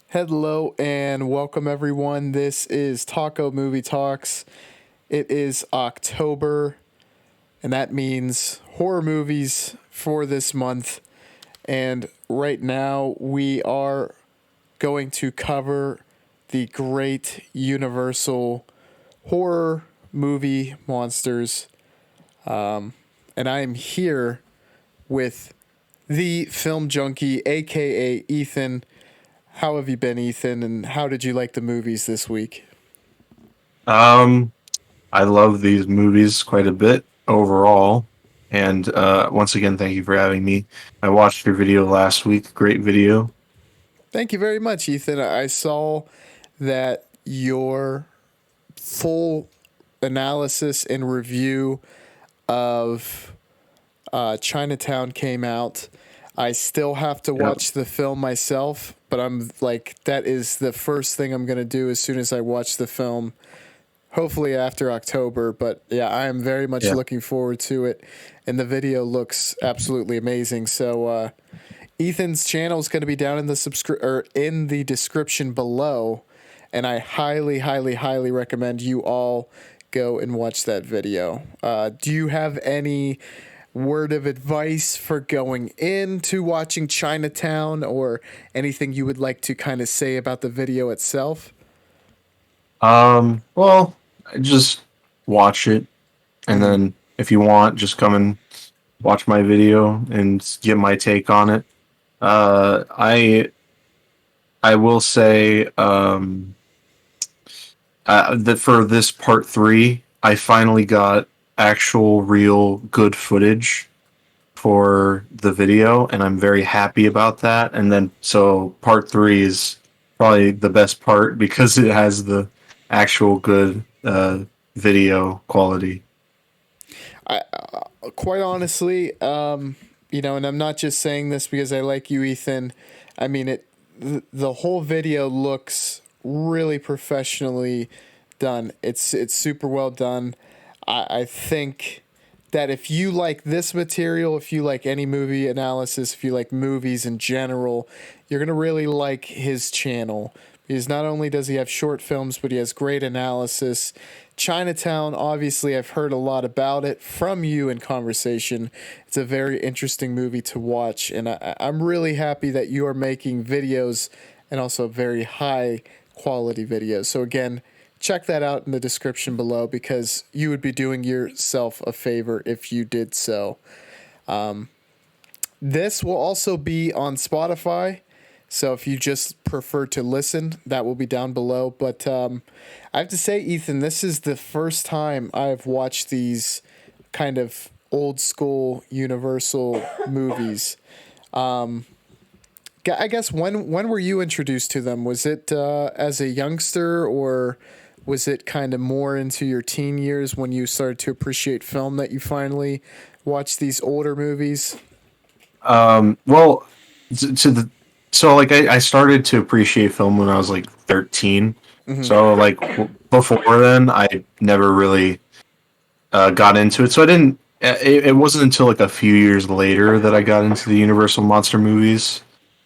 Hello and welcome everyone. This is Taco Movie Talks. It is October, and that means horror movies for this month. And right now we are going to cover the great Universal horror movie monsters. And I am here with the film junkie, aka Ethan. How have you been, Ethan? And how did you like the movies this week? Um, I love these movies quite a bit overall. And once again, thank you for having me. I watched your video last week. Great video. Thank you very much, Ethan. I saw that your full analysis and review of Chinatown came out. I still have to Yep. watch the film myself, but I'm like, that is the first thing I'm going to do as soon as I watch the film. Hopefully after October, but yeah, I am very much Yeah. looking forward to it. And the video looks absolutely amazing. So, Ethan's channel is going to be down in the in the description below, and I highly, highly, highly recommend you all go and watch that video. Do you have any word of advice for going into watching Chinatown, or anything you would like to kind of say about the video itself? Well, just watch it, and Mm-hmm. then if you want, just come and watch my video and get my take on it. I will say that for this part three, I finally got actual, real, good footage for the video, and I'm very happy about that. And then, so part three is probably the best part because it has the actual good video quality. I quite honestly, and I'm not just saying this because I like you, Ethan. I mean it. The whole video looks really professionally done. It's super well done. I think that if you like this material, if you like any movie analysis, if you like movies in general, you're gonna really like his channel. Because not only does he have short films, but he has great analysis. Chinatown, obviously, I've heard a lot about it from you in conversation. It's a very interesting movie to watch, and I'm really happy that you are making videos and also very high quality videos. So, again, check that out in the description below because you would be doing yourself a favor if you did so. This will also be on Spotify. So if you just prefer to listen, that will be down below. But I have to say, Ethan, this is the first time I've watched these kind of old school Universal movies. I guess when were you introduced to them? Was it as a youngster, or was it kind of more into your teen years when you started to appreciate film that you finally watched these older movies? Well, to the so like I started to appreciate film when I was like 13. Mm-hmm. So like before then, I never really got into it. So I didn't. It wasn't until like a few years later that I got into the Universal monster movies.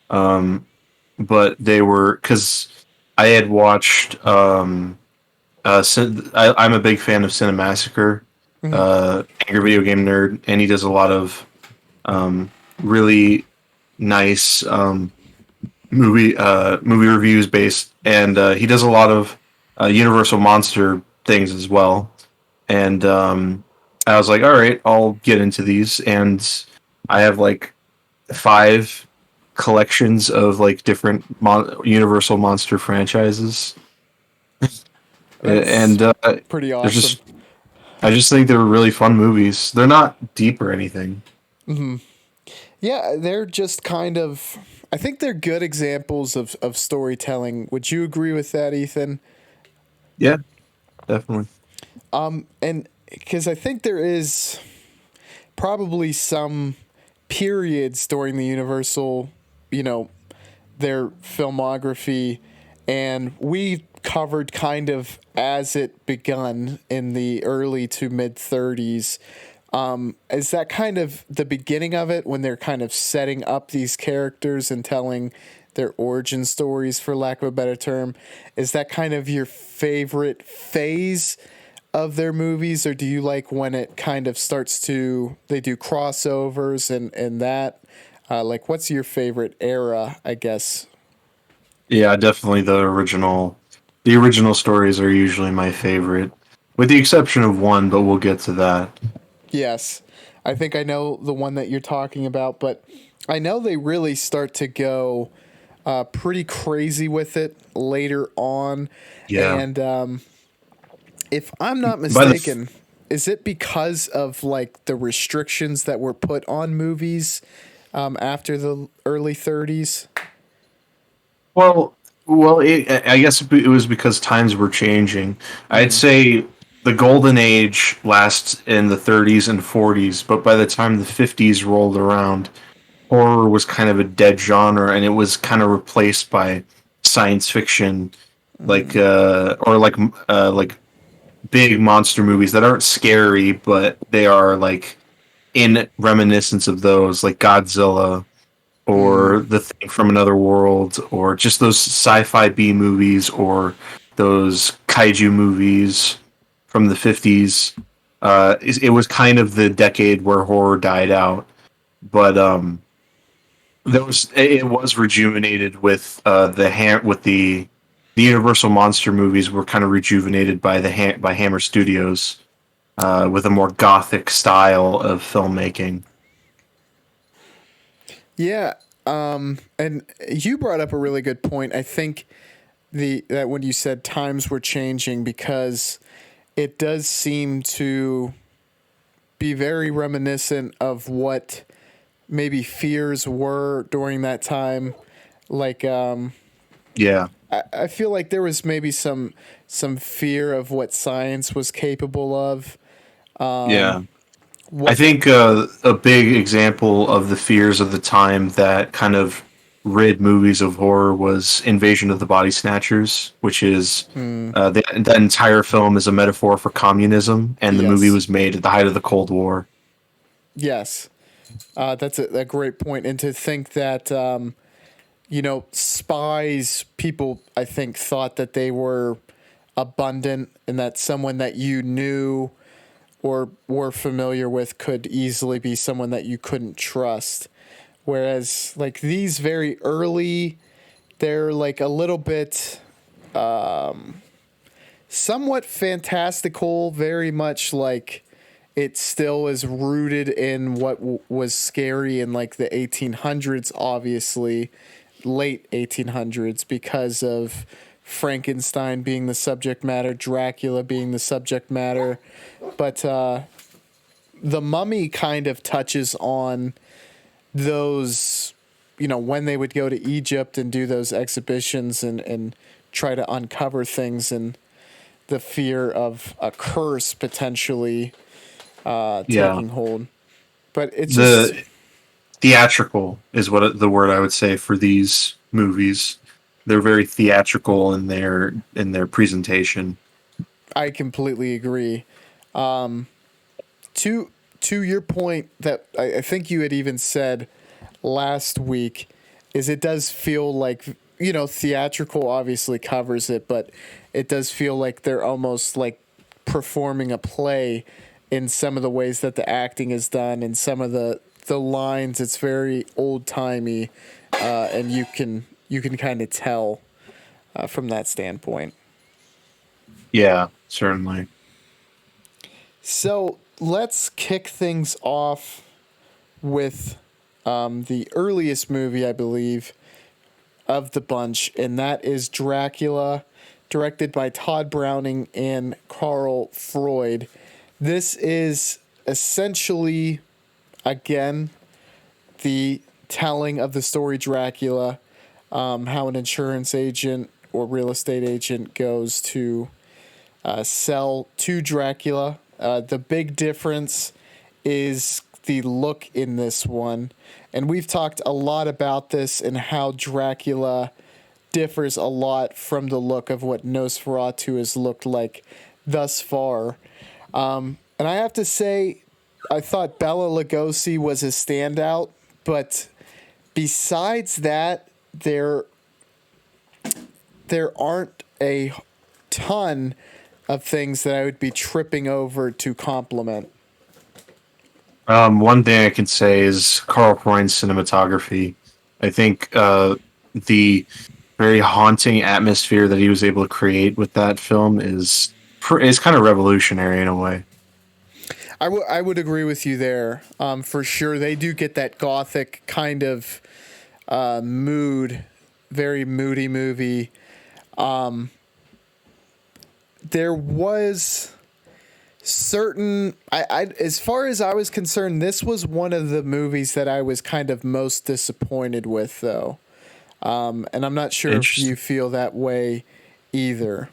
But they were because I had watched. I'm a big fan of Cinemassacre, Mm-hmm. angry video game nerd, and he does a lot of really nice movie reviews based, and he does a lot of Universal monster things as well. And I was like, all right, I'll get into these, and I have like five collections of like different Universal monster franchises, That's and pretty there's awesome. just I just think they're really fun movies. They're not deep or anything. Yeah, they're just kind of. I think they're good examples of storytelling. Would you agree with that, Ethan? Yeah, definitely. And because I think there is probably some periods during the Universal, you know, their filmography, and we covered kind of as it begun in the early to mid 30s. Is that kind of the beginning of it when they're kind of setting up these characters and telling their origin stories, for lack of a better term. Is that kind of your favorite phase of their movies, or do you like when it kind of starts to, they do crossovers and that? Like, what's your favorite era, I guess? Yeah, definitely the original. The original stories are usually my favorite, with the exception of one, but we'll get to that. Yes. I think I know the one that you're talking about, but I know they really start to go pretty crazy with it later on. Yeah. And if I'm not By the f- mistaken, is it because of like the restrictions that were put on movies after the early 30s? well, I guess it was because times were changing. I'd Mm, say the golden age lasts in the 30s and 40s, but by the time the 50s rolled around, horror was kind of a dead genre, and it was kind of replaced by science fiction, mm, like big monster movies that aren't scary, but they are like in reminiscence of those, like Godzilla mm. or The Thing from Another World, or just those sci-fi B movies, or those kaiju movies from the 50s. It was kind of the decade where horror died out, but it was rejuvenated with the Universal monster movies were kind of rejuvenated by by Hammer Studios with a more gothic style of filmmaking. Yeah. And you brought up a really good point. I think that when you said times were changing, because it does seem to be very reminiscent of what maybe fears were during that time. Like, Yeah, I feel like there was maybe some fear of what science was capable of. yeah. I What? think a big example of the fears of the time that kind of rid movies of horror was Invasion of the Body Snatchers, which is Mm, that entire film is a metaphor for communism, and the movie yes, was made at the height of the Cold War. yes. That's a great point. And to think that spies, people, I think, thought that they were abundant and that someone that you knew or were familiar with could easily be someone that you couldn't trust. Whereas, like, these very early, they're like a little bit somewhat fantastical, very much like it still is rooted in what was scary in like the 1800s, obviously, late 1800s, because of Frankenstein being the subject matter, Dracula being the subject matter. But the Mummy kind of touches on those, when they would go to Egypt and do those exhibitions and try to uncover things, and the fear of a curse potentially Yeah, taking hold. But it's just, the theatrical is what the word I would say for these movies. They're very theatrical in their presentation. I completely agree. To to your point that I think you had even said last week, is it does feel like, theatrical obviously covers it, but it does feel like they're almost like performing a play in some of the ways that the acting is done and some of the lines. It's very old timey, and you can kind of tell from that standpoint. Yeah, certainly. So let's kick things off with the earliest movie, I believe, of the bunch, and that is Dracula, directed by Todd Browning and Carl Freud. This is essentially, again, the telling of the story Dracula, how an insurance agent or real estate agent goes to sell to Dracula. The big difference is the look in this one. And we've talked a lot about this and how Dracula differs a lot from the look of what Nosferatu has looked like thus far. And I have to say, I thought Bela Lugosi was a standout, but besides that, there aren't a ton of things that I would be tripping over to compliment. One thing I can say is Carl Freund's cinematography. I think the very haunting atmosphere that he was able to create with that film is kind of revolutionary in a way. I would agree with you there, for sure. They do get that gothic kind of mood, very moody movie. There was certain I as far as I was concerned, this was one of the movies that I was kind of most disappointed with, though. And I'm not sure if you feel that way either.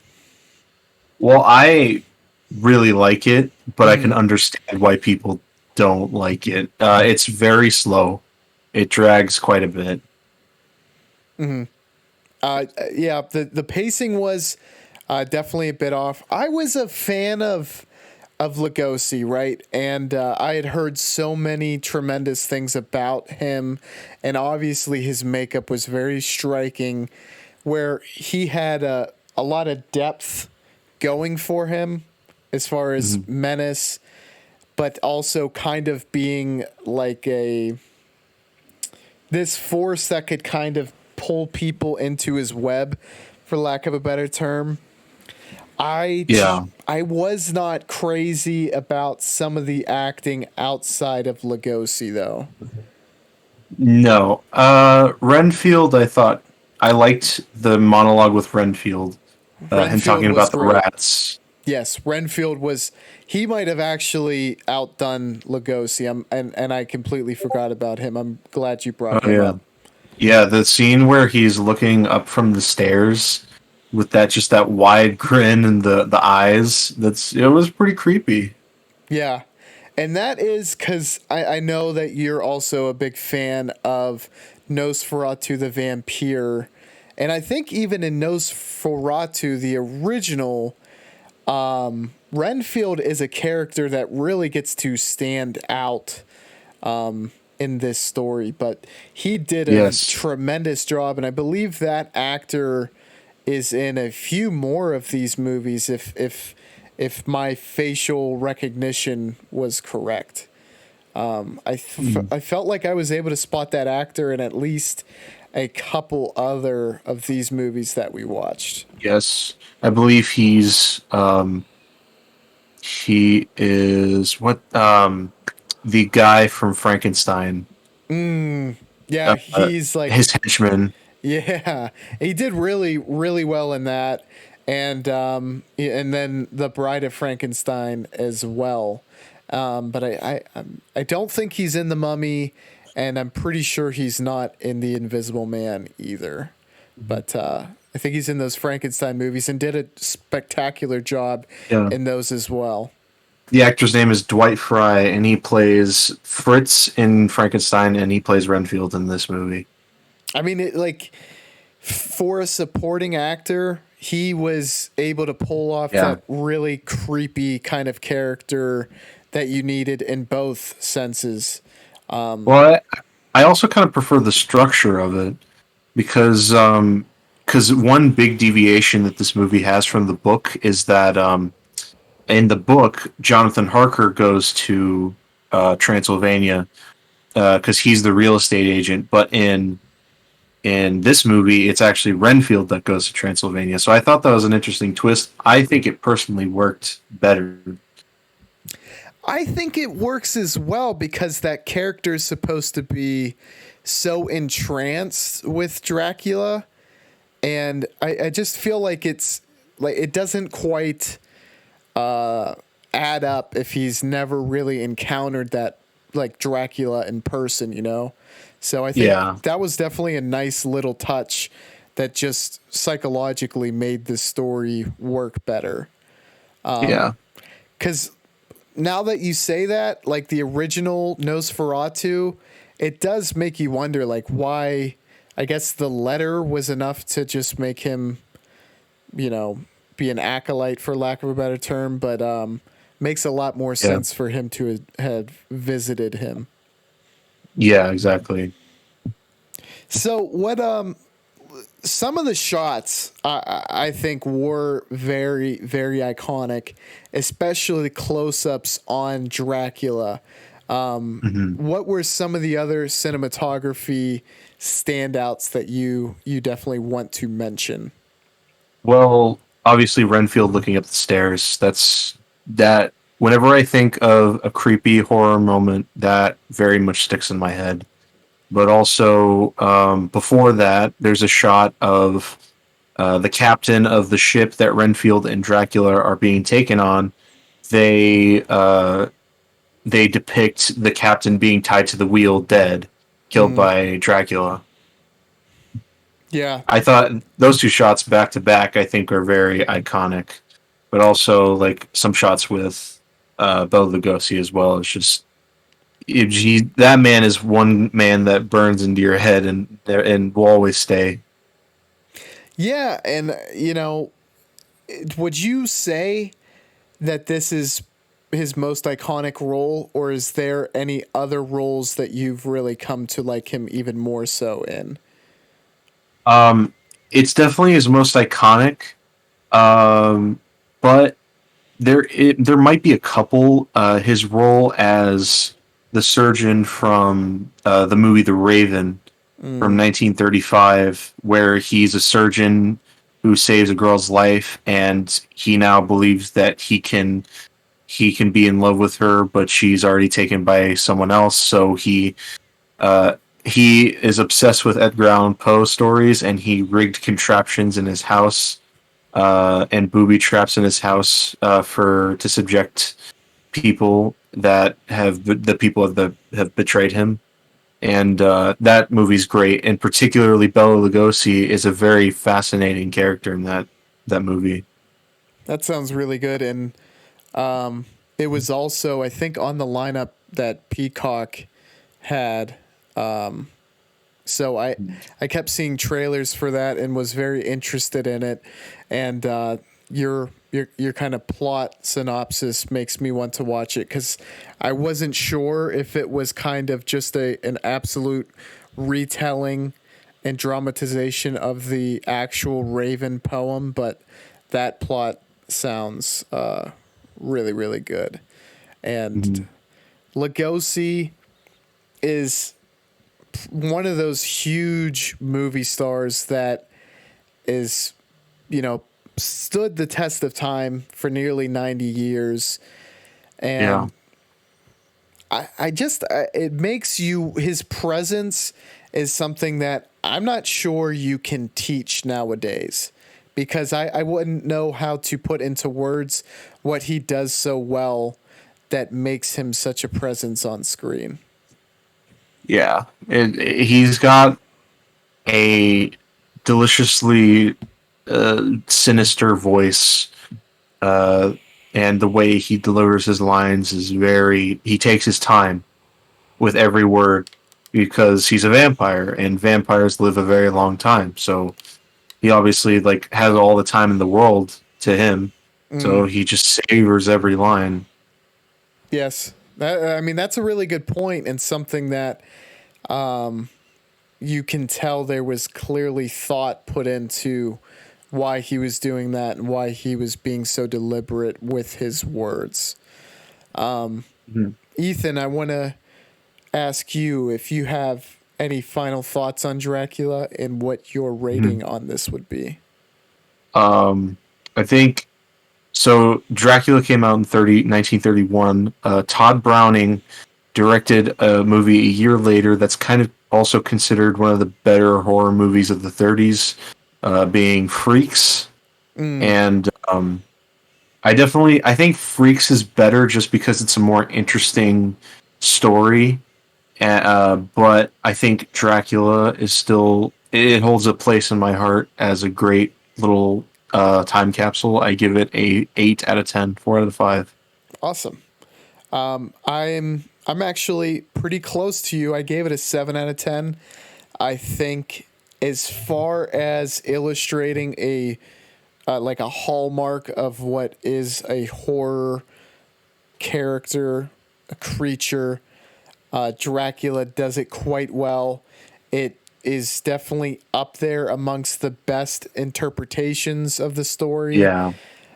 Well, I really like it, but I can understand why people don't like it. It's very slow. It drags quite a bit. Yeah, the pacing was definitely a bit off. I was a fan of Lugosi, right? And I had heard so many tremendous things about him, and obviously his makeup was very striking, where he had a lot of depth going for him as far as menace, but also kind of being like this force that could kind of pull people into his web, for lack of a better term. Yeah. I was not crazy about some of the acting outside of Lugosi, though. No. Renfield, I thought I liked the monologue with Renfield. Him Renfield talking was about the great. rats. Yes, Renfield was. He might have actually outdone Lugosi, and I completely forgot about him. I'm glad you brought Oh him yeah. up. Yeah, the scene where he's looking up from the stairs with that wide grin and the eyes, it was pretty creepy. Yeah. And that is because I know that you're also a big fan of Nosferatu the Vampire. And I think even in Nosferatu, the original, Renfield is a character that really gets to stand out in this story. But he did a Yes. tremendous job. And I believe that actor is in a few more of these movies if my facial recognition was correct. I felt like I was able to spot that actor in at least a couple other of these movies that we watched. Yes. I believe he is the guy from Frankenstein. Yeah, he's like, His henchman. yeah, he did really, really well in that. And then The Bride of Frankenstein as well. But I don't think he's in The Mummy, and I'm pretty sure he's not in The Invisible Man either. But I think he's in those Frankenstein movies and did a spectacular job Yeah. in those as well. The actor's name is Dwight Fry, and he plays Fritz in Frankenstein, and he plays Renfield in this movie. I mean, for a supporting actor, he was able to pull off Yeah. that really creepy kind of character that you needed in both senses. Well, I also kind of prefer the structure of it because one big deviation that this movie has from the book is that in the book Jonathan Harker goes to Transylvania because he's the real estate agent, but in this movie it's actually Renfield that goes to Transylvania. So I thought that was an interesting twist. I think it personally worked better. I think it works as well because that character is supposed to be so entranced with Dracula, and I just feel like it's like it doesn't quite add up if he's never really encountered that like Dracula in person, you know? So I think Yeah. that was definitely a nice little touch that just psychologically made the story work better. Yeah. Because now that you say that, like the original Nosferatu, it does make you wonder, like, why. I guess the letter was enough to just make him, be an acolyte, for lack of a better term, but makes a lot more sense for him to have visited him. Yeah, exactly. So some of the shots I think were very, very iconic, especially the close-ups on Dracula. Mhm. What were some of the other cinematography standouts that you definitely want to mention? Well, obviously Renfield looking up the stairs. That. Whenever I think of a creepy horror moment, that very much sticks in my head. But also, before that, there's a shot of the captain of the ship that Renfield and Dracula are being taken on. They they depict the captain being tied to the wheel, dead, killed Mm, by Dracula. yeah, I thought those two shots back to back, I think, are very iconic. But also, like some shots with Bela Lugosi as well. It's just that man is one man that burns into your head and will always stay. yeah, and would you say that this is his most iconic role, or is there any other roles that you've really come to like him even more so in? Um, it's definitely his most iconic. Um, but there might be a couple. His role as the surgeon from the movie The Raven from Mm, 1935, where he's a surgeon who saves a girl's life, and he now believes that he can be in love with her, but she's already taken by someone else. So uh, he is obsessed with Edgar Allan Poe stories, and he rigged contraptions in his house and booby traps in his house for to subject people that have the people have betrayed him. And that movie's great, and particularly Bela Lugosi is a very fascinating character in that movie. that sounds really good, and it was also I think on the lineup that Peacock had. So I kept seeing trailers for that and was very interested in it, and your kind of plot synopsis makes me want to watch it because I wasn't sure if it was kind of just an absolute retelling and dramatization of the actual Raven poem, but that plot sounds really, really good. And Mhm. Lugosi is one of those huge movie stars that is, you know, stood the test of time for nearly 90 years. Yeah. And it makes you, his presence is something that I'm not sure you can teach nowadays because I wouldn't know how to put into words what he does so well that makes him such a presence on screen. Yeah. He's got a deliciously sinister voice, uh, and the way he delivers his lines is very. He takes his time with every word because he's a vampire, and vampires live a very long time. So he obviously like has all the time in the world to him. Mm, So he just savors every line. yes. I mean, that's a really good point and something that you can tell there was clearly thought put into why he was doing that and why he was being so deliberate with his words. Mhm. Ethan, I want to ask you if you have any final thoughts on Dracula and what your Mhm. rating on this would be. Um, I think so. Dracula came out in 1931. Todd Browning directed a movie a year later that's kind of also considered one of the better horror movies of the 30s, being Freaks. Mm, And I think Freaks is better just because it's a more interesting story. But I think Dracula is still it holds a place in my heart as a great little time capsule. I give it a 8 out of 10, 4 out of 5. awesome. I'm actually pretty close to you. I gave it a 7 out of 10. I think as far as illustrating a like a hallmark of what is a horror character, a creature. Dracula does it quite well. It is definitely up there amongst the best interpretations of the story. Yeah,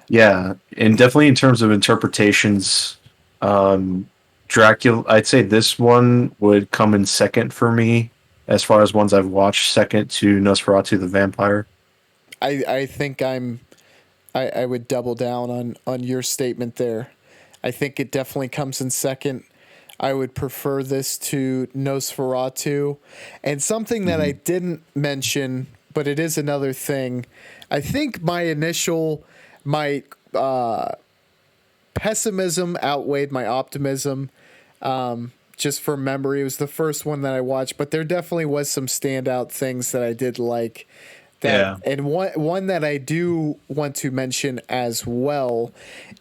yeah, and definitely in terms of interpretations, um, Dracula. I'd say this one would come in second for me as far as ones I've watched. Second to Nosferatu the Vampire. I think I would double down on your statement there. I think it definitely comes in second. I would prefer this to Nosferatu. And something that I Mhm. didn't mention, but it is another thing. I think my pessimism outweighed my optimism. Just from memory, it was the first one that I watched, but there definitely was some standout things that I did like. That Yeah. and one that I do want to mention as well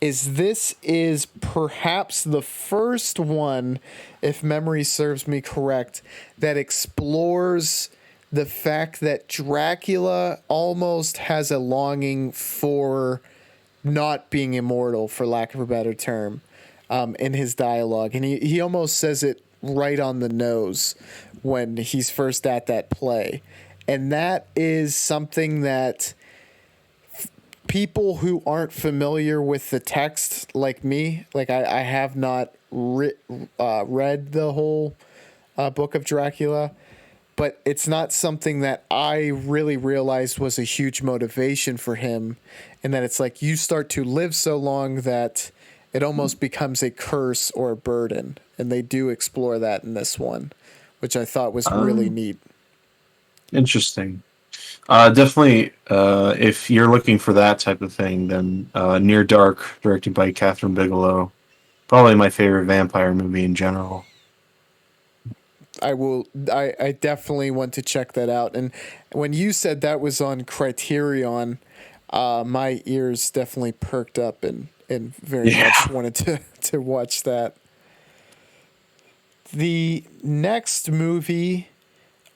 is this is perhaps the first one, if memory serves me correct, that explores the fact that Dracula almost has a longing for not being immortal, for lack of a better term, in his dialogue. And he almost says it right on the nose when he's first at that play. And that is something that people who aren't familiar with the text, like me, like I have not read the whole book of Dracula, but it's not something that I really realized was a huge motivation for him. And that it's like you start to live so long that it almost becomes a curse or a burden. And they do explore that in this one, which I thought was really Um, neat. Interesting. Definitely, if you're looking for that type of thing, then Near Dark, directed by Catherine Bigelow, probably my favorite vampire movie in general. I definitely want to check that out. And when you said that was on Criterion, my ears definitely perked up and very much Yeah. wanted to watch that. The next movie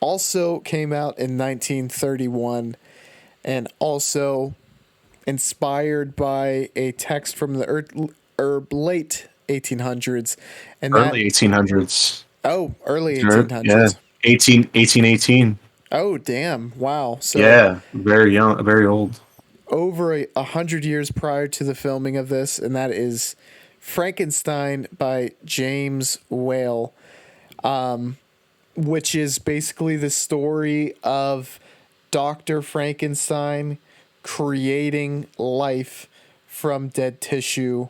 also came out in 1931 and also inspired by a text from the late 1800s. And that, Early 1800s. early Sure. Yeah. 1800s. 1818. Oh, damn. Wow. So Yeah. Very young, very old. over 100 years prior to the filming of this, and that is Frankenstein by James Whale, which is basically the story of Dr. Frankenstein creating life from dead tissue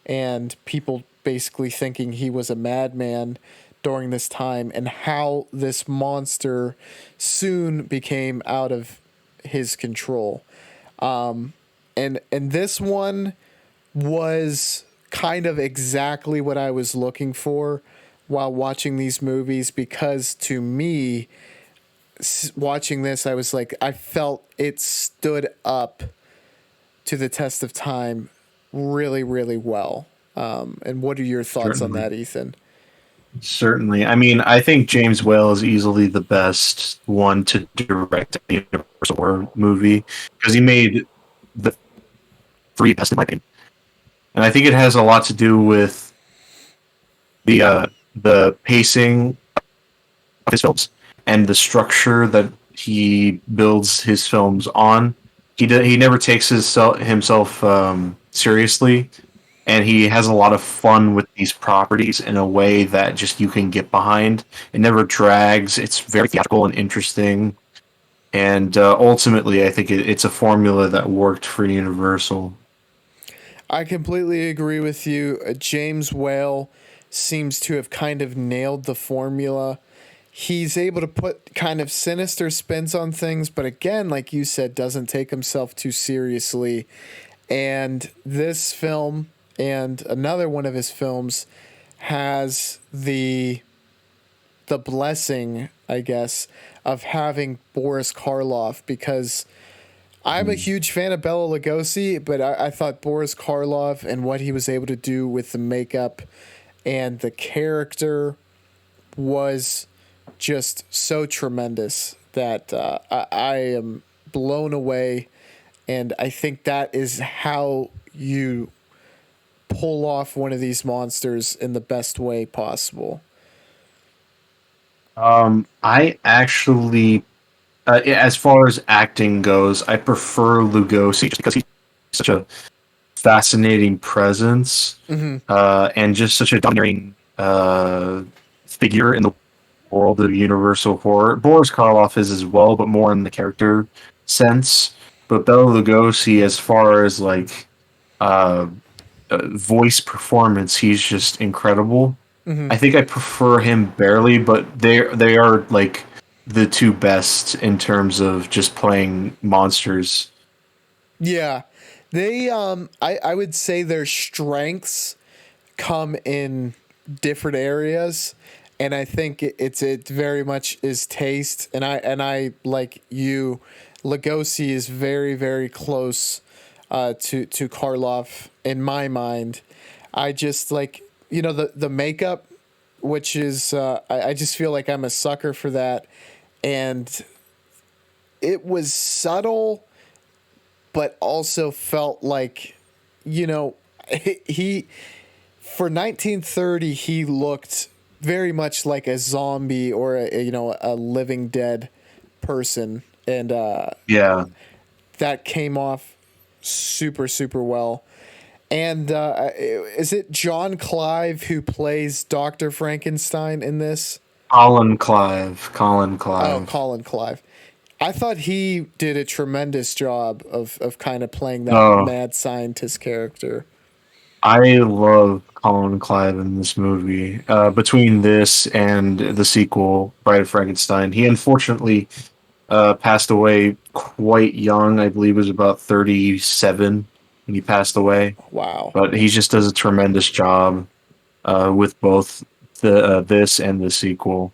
and people basically thinking he was a madman during this time, and how this monster soon became out of his control. And this one was kind of exactly what I was looking for while watching these movies, because to me, watching this, I was like, I felt it stood up to the test of time really, really well. And what are your thoughts on Certainly. that, Ethan? Certainly. I mean, I think James Whale is easily the best one to direct a Universal horror movie because he made the three best in my opinion. And I think it has a lot to do with the pacing of his films and the structure that he builds his films on. He never takes himself seriously, and he has a lot of fun with these properties in a way that just you can get behind. It never drags. It's very theatrical and interesting, and ultimately, I think it's a formula that worked for Universal. I completely agree with you. James Whale seems to have kind of nailed the formula. He's able to put kind of sinister spins on things, but again, like you said, doesn't take himself too seriously. And this film and another one of his films has the blessing, I guess, of having Boris Karloff, because I'm a Mm. huge fan of Bela Lugosi, but I thought Boris Karloff and what he was able to do with the makeup and the character was just so tremendous that I am blown away. And I think that is how you pull off one of these monsters in the best way possible. I actually, as far as acting goes, I prefer Lugosi just because he's such a fascinating presence, Hmm. and just such a dominating figure in the world of Universal horror. Boris Karloff is as well, but more in the character sense. But Bela Lugosi, as far as like uh, voice performance, he's just incredible. Hmm. I think I prefer him barely, but they are like the two best in terms of just playing monsters. Yeah, they I would say their strengths come in different areas, and I think it very much is taste, and I like you, Lugosi is very close to Karloff in my mind. I just like, the makeup, which is I just feel like I'm a sucker for that, and it was subtle but also felt like, you know, he for 1930 he looked very much like a zombie or a living dead person, and Yeah, that came off super well. And is it John Clive who plays Dr. Frankenstein in this? Colin Clive. Colin Oh, Clive. Colin Clive. I thought he did a tremendous job of kind of playing that Oh, mad scientist character. I love Colin Clive in this movie. Between this and the sequel, Bride of Frankenstein, he unfortunately passed away quite young. I believe it was about 37 when he passed away. Wow. But he just does a tremendous job with both the this and the sequel.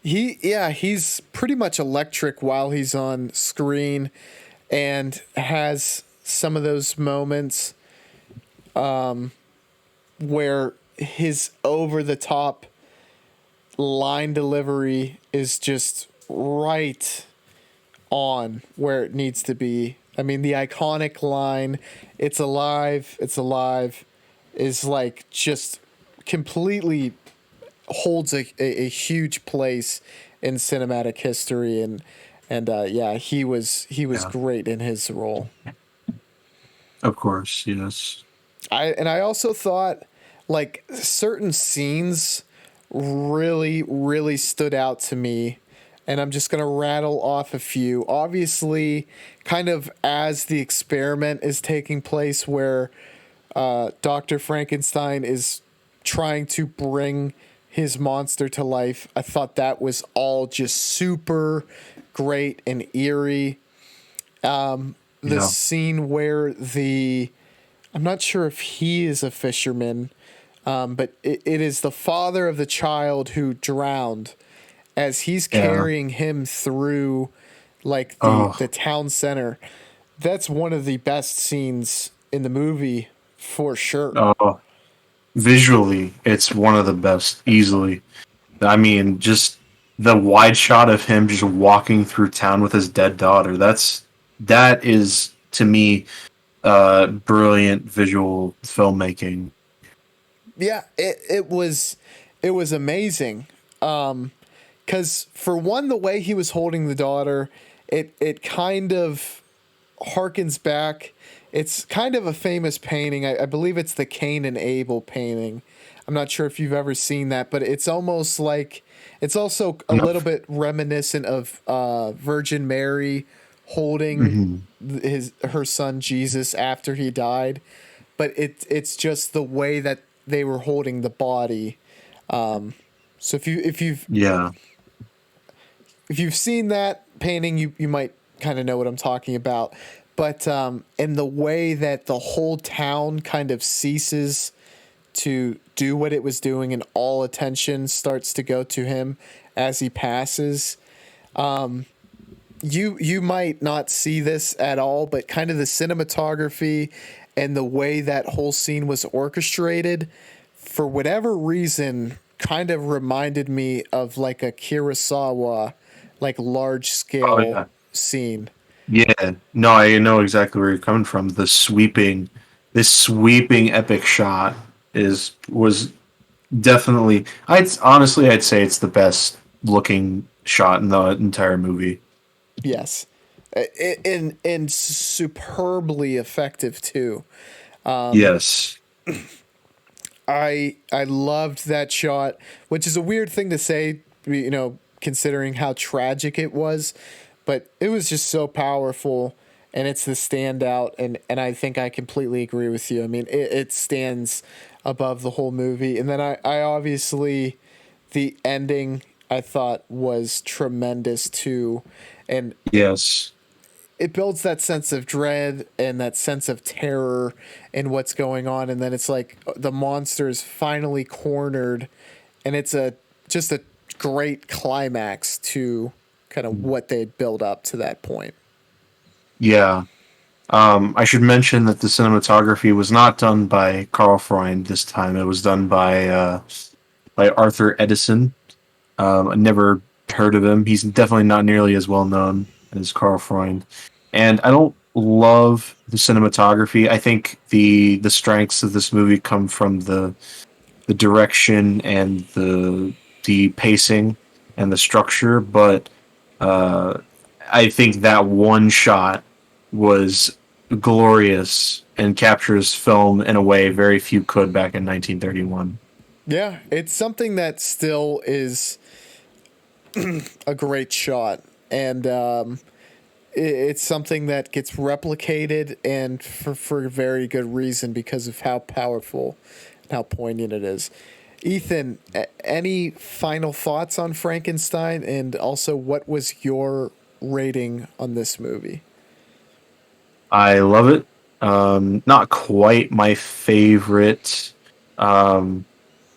He's pretty much electric while he's on screen, and has some of those moments where his over the top line delivery is just right on where it needs to be. I mean, the iconic line, it's alive, is like just completely holds a huge place in cinematic history, and yeah, he was Yeah, great in his role. of course, yes. I also thought like certain scenes really stood out to me, and I'm just gonna rattle off a few. Obviously, kind of as the experiment is taking place, where Dr. Frankenstein is trying to bring his monster to life. I thought that was all just super great and eerie. The Yeah, scene where I'm not sure if he is a fisherman, but it is the father of the child who drowned, as he's yeah. carrying him through like the Oh, town center. That's one of the best scenes in the movie for sure. oh. Visually, it's one of the best, easily. I mean, just the wide shot of him just walking through town with his dead daughter. That is to me brilliant visual filmmaking. Yeah, it was amazing. Because for one, the way he was holding the daughter, it kind of harkens back. It's kind of a famous painting. I believe it's the Cain and Abel painting. I'm not sure if you've ever seen that, but it's almost like it's also a little Enough. bit reminiscent of Virgin Mary holding Hmm. his her son Jesus after he died, but it's just the way that they were holding the body. So Yeah, if you've seen that painting, you might kind of know what I'm talking about. But in the way that the whole town kind of ceases to do what it was doing, and all attention starts to go to him as he passes. You might not see this at all, but kind of the cinematography and the way that whole scene was orchestrated, for whatever reason, kind of reminded me of like a Kurosawa, like large oh scale yeah, scene. yeah. No, I know exactly where you're coming from. This sweeping epic shot is was definitely. I'd say it's the best looking shot in the entire movie. Yes. And superbly effective too. Yes. I loved that shot, which is a weird thing to say, considering how tragic it was, but it was just so powerful, and it's the standout, and I think I completely agree with you. I mean, it stands above the whole movie, and then I obviously the ending I thought was tremendous too, and Yes. it builds that sense of dread and that sense of terror in what's going on, and then it's like the monster's finally cornered, and it's just a great climax to kind of what they'd built up to that point. Yeah. I should mention that the cinematography was not done by Carl Freund this time. It was done by Arthur Edison. I never heard of him. He's definitely not nearly as well known as Carl Freund. And I don't love the cinematography. I think the strengths of this movie come from the direction and the pacing and the structure, but uh, I think that one shot was glorious and captures film in a way very few could back in 1931. Yeah, it's something that still is a great shot, and it's something that gets replicated, and for a very good reason because of how powerful and how poignant it is. Ethan, any final thoughts on Frankenstein, and also what was your rating on this movie? I love it. Not quite my favorite. Um,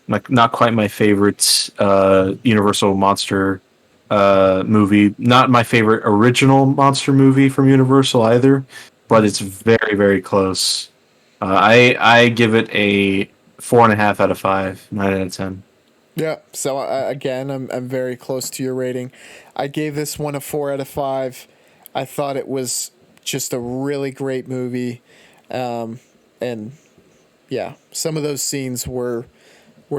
not quite my favorite Universal monster movie. Not my favorite original monster movie from Universal either, but it's very very close. I give it a 4.5 out of 5, 9 out of 10. Yeah. So again, I'm very close to your rating. I gave this one a 4 out of 5. I thought it was just a really great movie, and yeah, some of those scenes were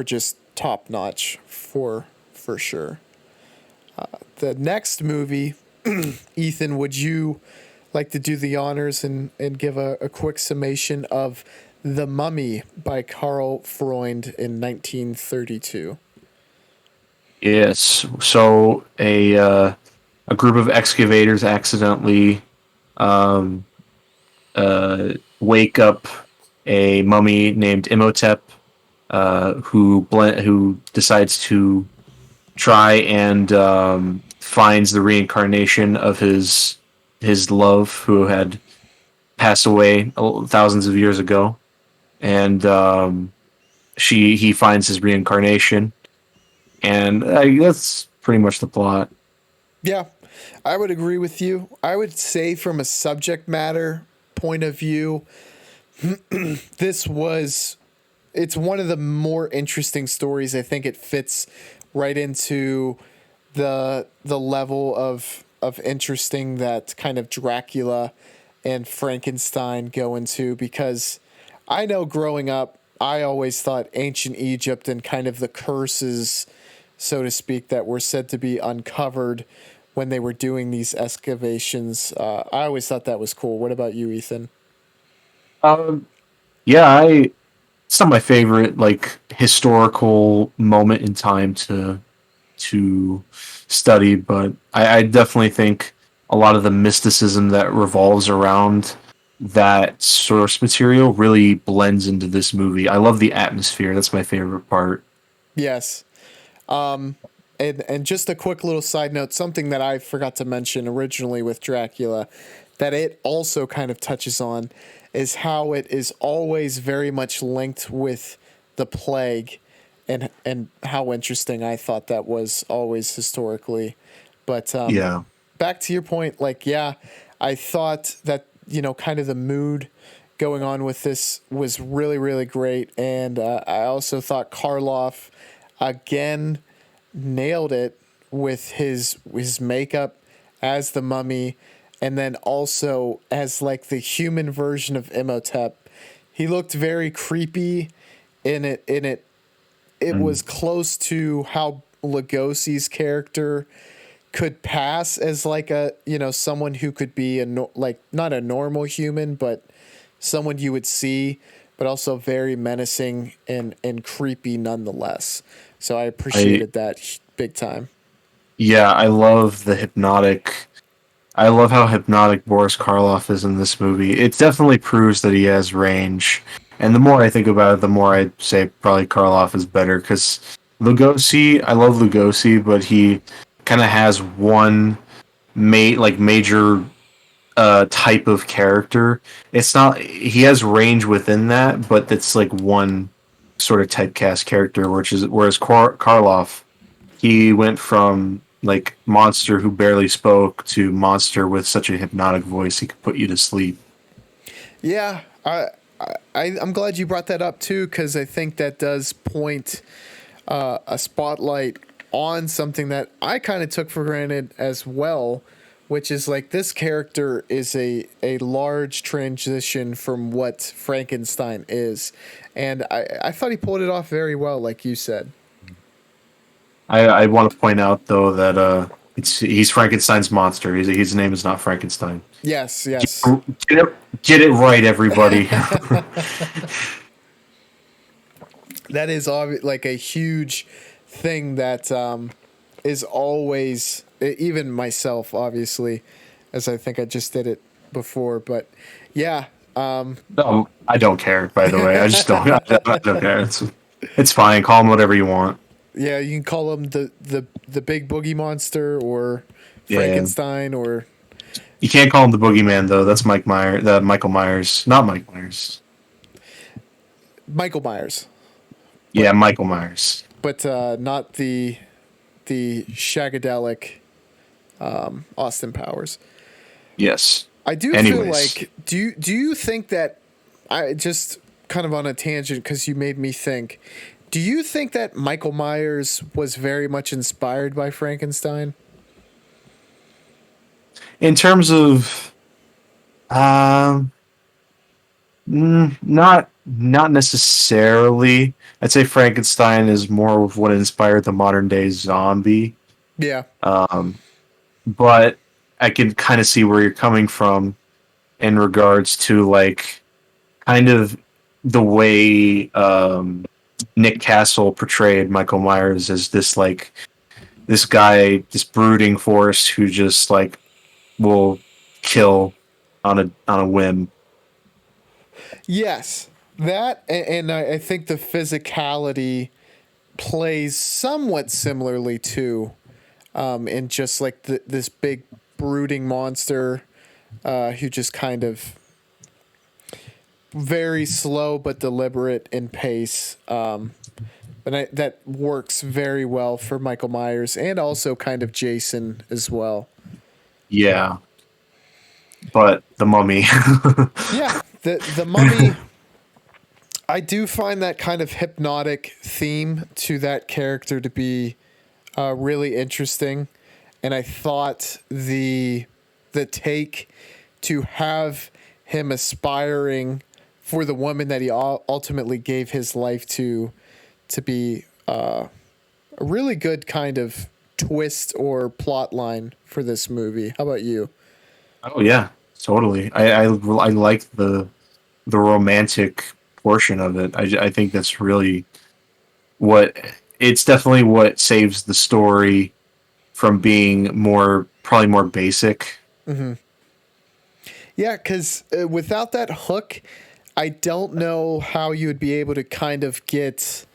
just top notch for sure. The next movie, Ethan, would you like to do the honors and give a quick summation of The Mummy by Karl Freund in 1932? Yes. So a group of excavators accidentally um, wake up a mummy named Imhotep, who decides to try and finds the reincarnation of his love, who had passed away thousands of years ago, and he finds his reincarnation, and that's pretty much the plot. Yeah, I would agree with you. I would say from a subject matter point of view, this was it's one of the more interesting stories. I think it fits right into the level of interesting that kind of Dracula and Frankenstein go into, because I know growing up I always thought ancient Egypt and kind of the curses, so to speak, that were said to be uncovered when they were doing these excavations. I always thought that was cool. What about you, Ethan? Um, yeah, I it's not my favorite like historical moment in time to study, but I definitely think a lot of the mysticism that revolves around that source material really blends into this movie. I love the atmosphere. That's my favorite part. Yes. And just a quick little side note, something that I forgot to mention originally with Dracula, that it also kind of touches on, is how it is always very much linked with the plague, and how interesting I thought that was always historically. But Yeah. back to your point, like, yeah, I thought that, kind of the mood going on with this was really, really great. And I also thought Karloff, again, nailed it with his makeup as the mummy, and then also as like the human version of Imhotep. He looked very creepy in it. It Mm. was close to how Lugosi's character could pass as like a, someone who could be like not a normal human, but someone you would see, but also very menacing and creepy nonetheless. So I I appreciated that big time. Yeah, I love the hypnotic. I love how hypnotic Boris Karloff is in this movie. It definitely proves that he has range. And the more I think about it, the more I say probably Karloff is better because Lugosi, I love Lugosi, but he kind of has one major type of character. It's not he has range within that, but it's like one sort of typecast character, whereas Karloff he went from like monster who barely spoke to monster with such a hypnotic voice he could put you to sleep. Yeah, I'm glad you brought that up too, because I think that does point a spotlight on something that I kind of took for granted as well, which is like this character is a large transition from what Frankenstein is. And I thought he pulled it off very well, like you said. I want to point out though that he's Frankenstein's monster. His name is not Frankenstein. Yes, yes. Get it right, everybody. That is like a huge thing that is always, even myself, obviously, as I think I just did it before. But yeah. No, I don't care. By the way, I just don't. I don't care. It's fine. Call him whatever you want. Yeah, you can call him the big boogie monster or Yeah. Frankenstein or You can't call him the boogeyman though. That's Michael Myers, not Mike Myers. Michael Myers. Yeah, Michael Myers. But not the shagadelic Austin Powers. Yes. I do feel like do you think that I just kind of on a tangent because you made me think. Do you think that Michael Myers was very much inspired by Frankenstein? In terms of, not necessarily. I'd say Frankenstein is more of what inspired the modern day zombie. Yeah. But I can kind of see where you're coming from in regards to like kind of the way Nick Castle portrayed Michael Myers as this guy, this brooding force who just like will kill on a whim. Yes. That and I think the physicality plays somewhat similarly too, in just like this big brooding monster who just kind of very slow but deliberate in pace. That works very well for Michael Myers and also kind of Jason as well. Yeah, but the Mummy. Yeah, the Mummy. I do find that kind of hypnotic theme to that character to be really interesting, and I thought the take to have him aspiring for the woman that he ultimately gave his life to be a really good kind of twist or plot line for this movie. How about you? Oh yeah, totally. I like the romantic portion of it. I think that's really what it's definitely what saves the story from being probably more basic. Mm-hmm. Yeah, because without that hook, I don't know how you would be able to kind of get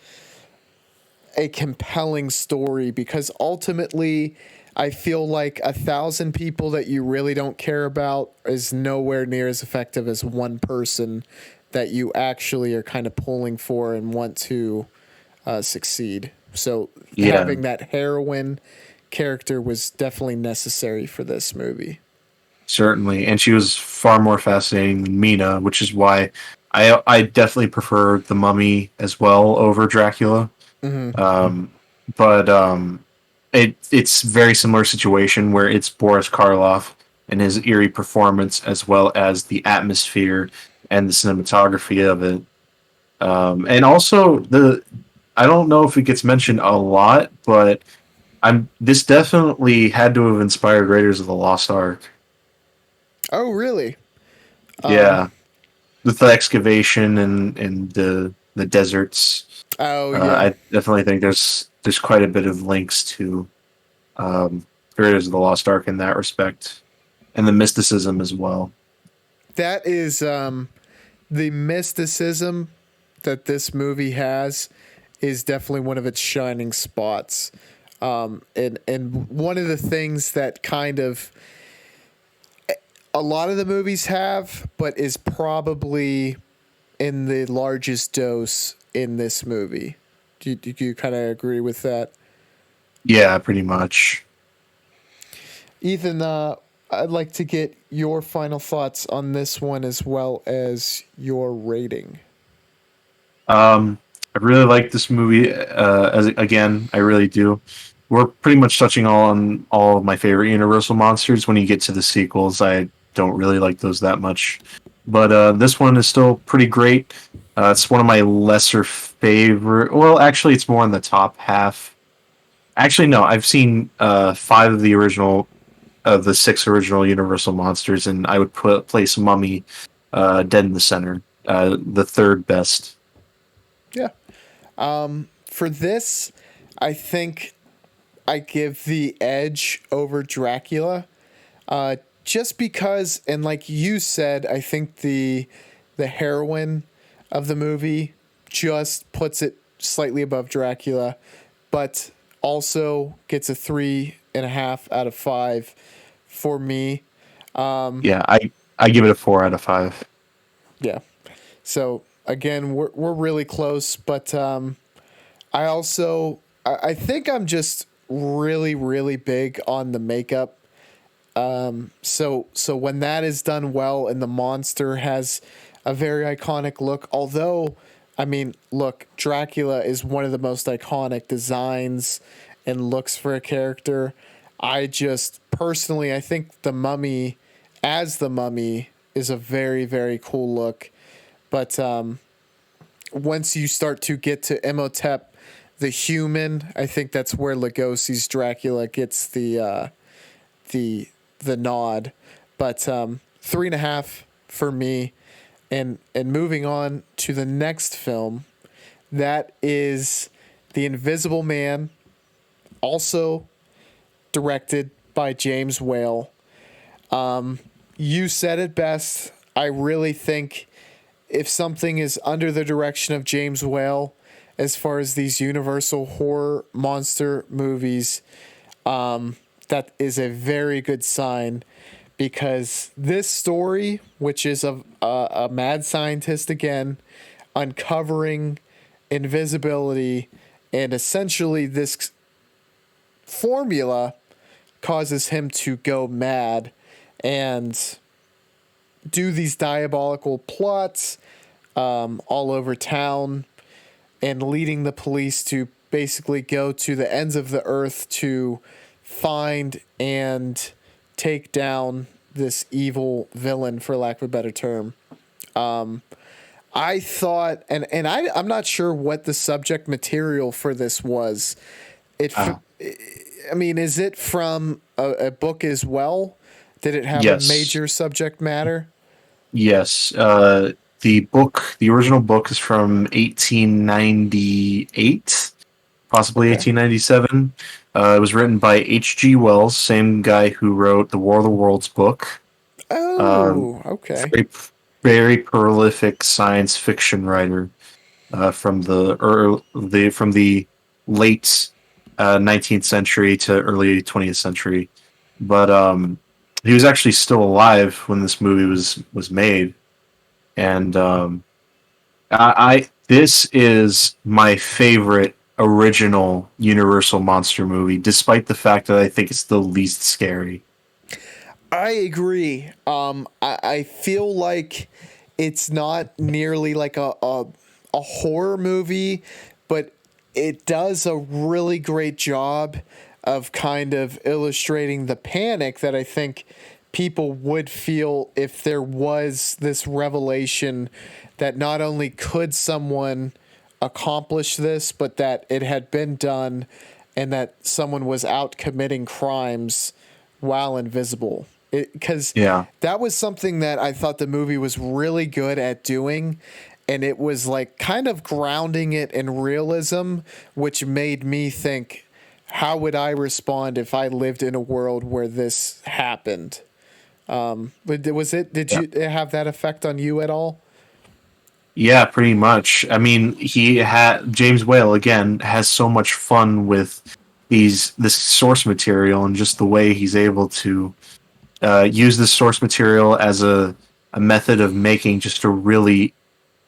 a compelling story because ultimately I feel like 1,000 people that you really don't care about is nowhere near as effective as one person that you actually are kind of pulling for and want to succeed. So having that heroine character was definitely necessary for this movie. Certainly, and she was far more fascinating than Mina, which is why I definitely prefer the Mummy as well over Dracula. Mm-hmm. But it's very similar situation where it's Boris Karloff and his eerie performance as well as the atmosphere and the cinematography of it, and also I don't know if it gets mentioned a lot, but this definitely had to have inspired Raiders of the Lost Ark. Oh, really? Yeah, with the excavation and the deserts. Oh, yeah. I definitely think there's quite a bit of links to um, Raiders of the Lost Ark in that respect, and the mysticism as well. That is the mysticism that this movie has is definitely one of its shining spots. And one of the things that kind of a lot of the movies have, but is probably in the largest dose in this movie. Do you kind of agree with that? Yeah, pretty much. Ethan, I'd like to get your final thoughts on this one as well as your rating. I really like this movie. As again, I really do. We're pretty much touching on all of my favorite Universal monsters. When you get to the sequels, I don't really like those that much, but this one is still pretty great. It's one of my lesser favorite. Well, actually, it's more in the top half. Actually, no, I've seen five of the six original Universal monsters, and I would place Mummy dead in the center, the third best. Yeah. For this, I think I give the edge over Dracula. Just because, and like you said, I think the heroine of the movie just puts it slightly above Dracula, but also gets a 3.5 out of 5 for me. Yeah, I give it a 4 out of 5. Yeah. So again, we're really close, but I think I'm just really big on the makeup. So when that is done well and the monster has a very iconic look, although I mean, look, Dracula is one of the most iconic designs and looks for a character. I just personally, I think the Mummy as the Mummy is a very cool look, but once you start to get to Imhotep, the human, I think that's where Lugosi's Dracula gets the the nod. But 3.5 for me. And moving on to the next film, that is The Invisible Man, also directed by James Whale. You said it best. I really think if something is under the direction of James Whale, as far as these universal horror monster movies, that is a very good sign, because this story, which is of a mad scientist again, uncovering invisibility, and essentially this formula causes him to go mad and do these diabolical plots all over town, and leading the police to basically go to the ends of the earth to find and take down this evil villain, for lack of a better term. I thought, I'm not sure what the subject material for this was. Uh, I mean, is it from a book as well? Did it have a yes, major subject matter? yes. The original book is from 1898, possibly Okay. 1897. It was written by H.G. Wells, same guy who wrote the War of the Worlds book. Um, Oh, okay. very, very prolific science fiction writer from the late 19th century to early 20th century. But he was actually still alive when this movie was made, and I this is my favorite original Universal monster movie, despite the fact that I think it's the least scary. I agree. I feel like it's not nearly like a horror movie, but it does a really great job of kind of illustrating the panic that I think people would feel if there was this revelation that not only could someone accomplish this, but that it had been done and that someone was out committing crimes while invisible. Because Yeah. that was something that I thought the movie was really good at doing. And it was like kind of grounding it in realism, which made me think, how would I respond if I lived in a world where this happened? But did Yeah. you have that effect on you at all? Yeah, pretty much. I mean, he had James Whale again has so much fun with this source material and just the way he's able to use this source material as a method of making just a really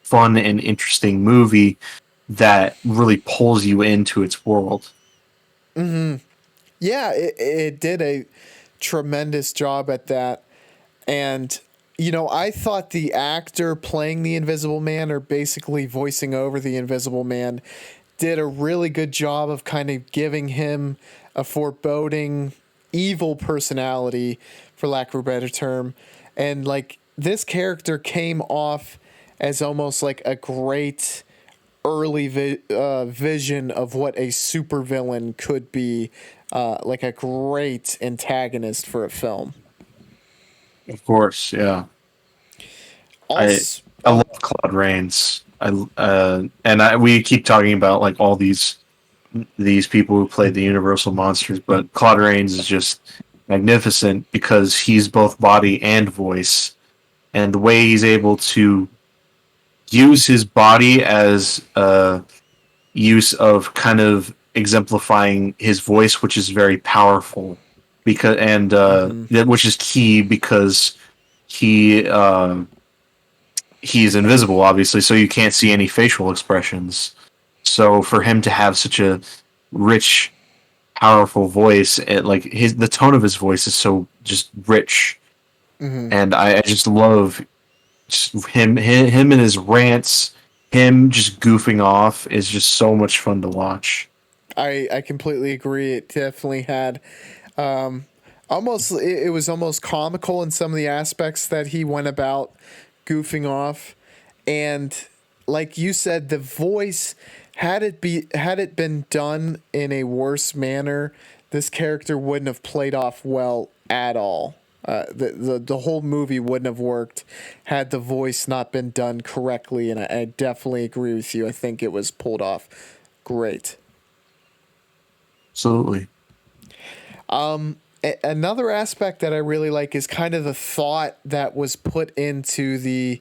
fun and interesting movie that really pulls you into its world. Yeah, it did a tremendous job at that. And, I thought the actor playing the Invisible Man, or basically voicing over the Invisible Man, did a really good job of kind of giving him a foreboding, evil personality, for lack of a better term. And, like, this character came off as almost like a great early vision of what a supervillain could be, like a great antagonist for a film. Of course, yeah. I Also, I love Claude Rains. We keep talking about like all these people who played the Universal monsters, but Claude Rains is just magnificent because he's both body and voice, and the way he's able to use his body as a use of kind of exemplifying his voice, which is very powerful, which is key because he he's invisible, obviously, so you can't see any facial expressions. So for him to have such a rich, powerful voice, the tone of his voice is so just rich, and I just love just him and his rants. Him just goofing off is just so much fun to watch. I completely agree. It definitely had almost it was almost comical in some of the aspects that he went about goofing off, and like you said, the voice had it been done in a worse manner, this character wouldn't have played off well at all. The whole movie wouldn't have worked had the voice not been done correctly, and I definitely agree with you. I think it was pulled off great. Absolutely. Another aspect that I really like is kind of the thought that was put into the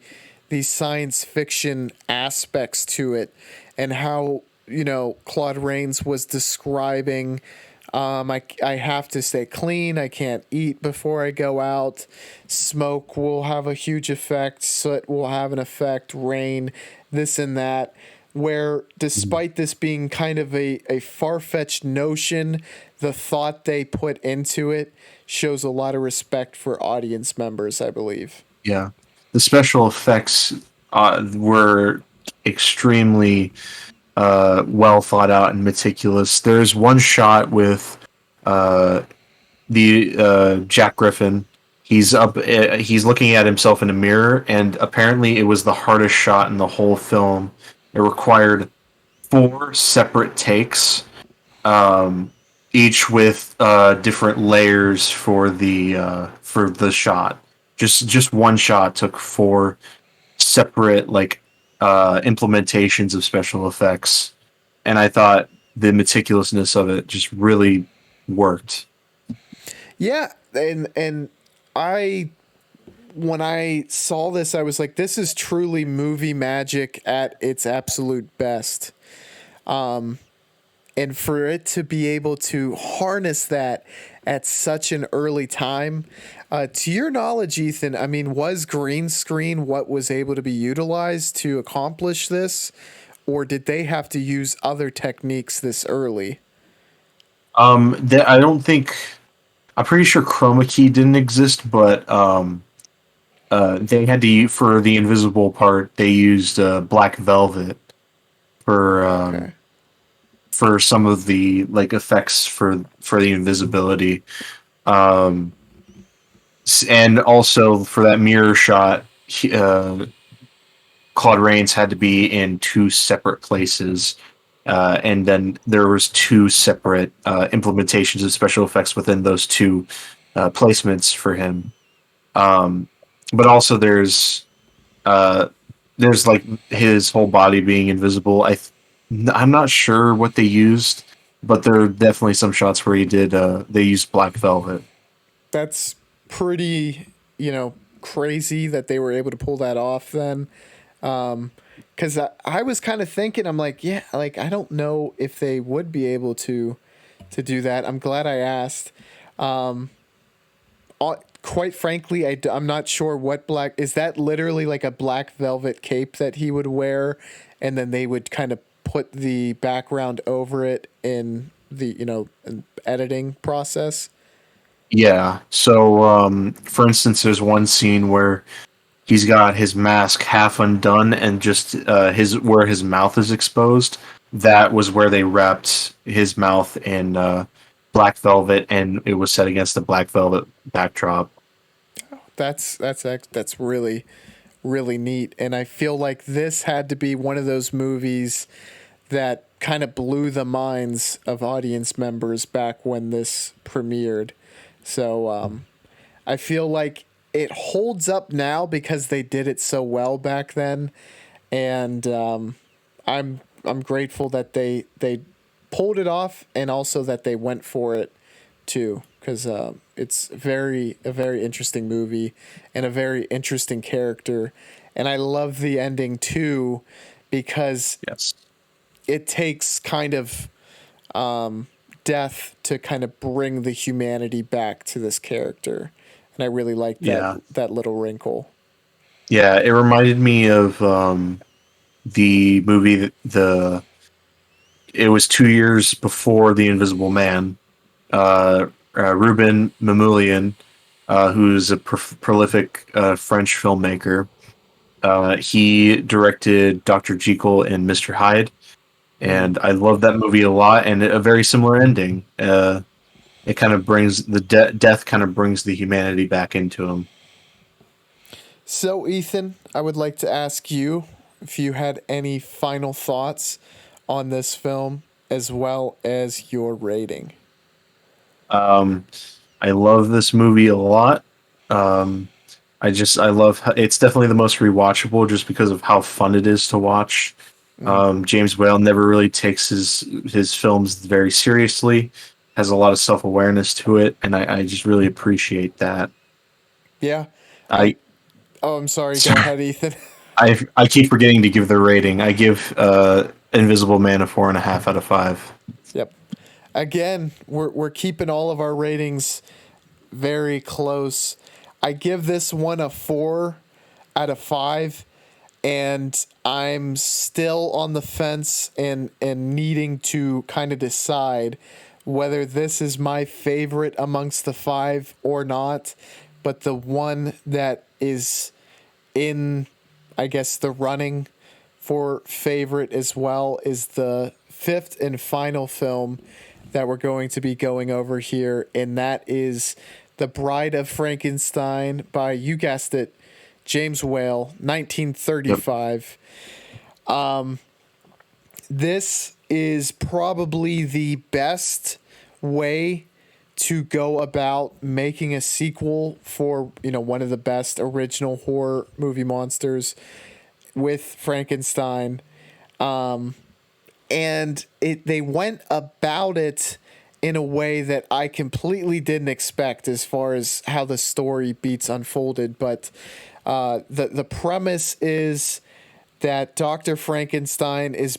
science fiction aspects to it, and how Claude Rains was describing. I have to stay clean. I can't eat before I go out. Smoke will have a huge effect. Soot will have an effect. Rain, this and that. Where, despite this being kind of a far-fetched notion, the thought they put into it shows a lot of respect for audience members, I believe. Yeah, the special effects were extremely well thought out and meticulous. There's one shot with the Jack Griffin. He's up. He's looking at himself in a mirror, and apparently, it was the hardest shot in the whole film. It required 4 separate takes, each with different layers for the shot. Just one shot took 4 separate implementations of special effects, and I thought the meticulousness of it just really worked. Yeah, and I when I saw this, I was like, this is truly movie magic at its absolute best. And for it to be able to harness that at such an early time, to your knowledge, Ethan, I mean, was green screen what was able to be utilized to accomplish this, or did they have to use other techniques this early? I don't think. I'm pretty sure chroma key didn't exist, but they had to for the invisible part. They used black velvet for Okay. for some of the effects for the invisibility, um, and also for that mirror shot. Claude Rains had to be in two separate places, and then there was two separate implementations of special effects within those two placements for him. Um, but also uh, there's like his whole body being invisible. I'm not sure what they used, but there are definitely some shots where he did. They used black velvet. That's pretty, crazy that they were able to pull that off then. Because I was kind of thinking, I'm like, yeah, like I don't know if they would be able to do that. I'm glad I asked. Quite frankly, I'm not sure what black is that. Literally like a black velvet cape that he would wear, and then they would kind of put the background over it in the editing process. Yeah. So, for instance, there's one scene where he's got his mask half undone and just his where his mouth is exposed. That was where they wrapped his mouth in black velvet, and it was set against the black velvet backdrop. That's really really neat, and I feel like this had to be one of those movies that kind of blew the minds of audience members back when this premiered. So I feel like it holds up now because they did it so well back then, and I'm grateful that they pulled it off, and also that they went for it too, because it's a very interesting movie and a very interesting character, and I love the ending too, because Yes. it takes kind of death to kind of bring the humanity back to this character, and I really like Yeah. that little wrinkle. Yeah. It reminded me of the movie the it was 2 years before The Invisible Man. Ruben Mamoulian, who's a prolific French filmmaker, he directed Dr. Jekyll and Mr. Hyde, Mm. and I love that movie a lot. And a very similar ending. It kind of brings the death kind of brings the humanity back into him. So, Ethan, I would like to ask you if you had any final thoughts on this film, as well as your rating. Um, I love this movie a lot. Um, I love it's definitely the most rewatchable just because of how fun it is to watch. Mm. James Whale never really takes his films very seriously. Has a lot of self awareness to it, and I just really appreciate that. Yeah, I. I Oh, I'm sorry. Go ahead, Ethan. I keep forgetting to give the rating. I give Invisible Man a 4.5 out of 5. Yep. Again, we're keeping all of our ratings very close. I give this one a 4 out of 5, and I'm still on the fence and needing to kind of decide whether this is my favorite amongst the five or not. But the one that is in, I guess, the running for favorite as well is the fifth and final film that we're going to be going over here, and that is The Bride of Frankenstein by, you guessed it, James Whale, Yep. 1935. This is probably the best way to go about making a sequel for, one of the best original horror movie monsters with Frankenstein. And they went about it in a way that I completely didn't expect as far as how the story beats unfolded. But the premise is that Dr. Frankenstein is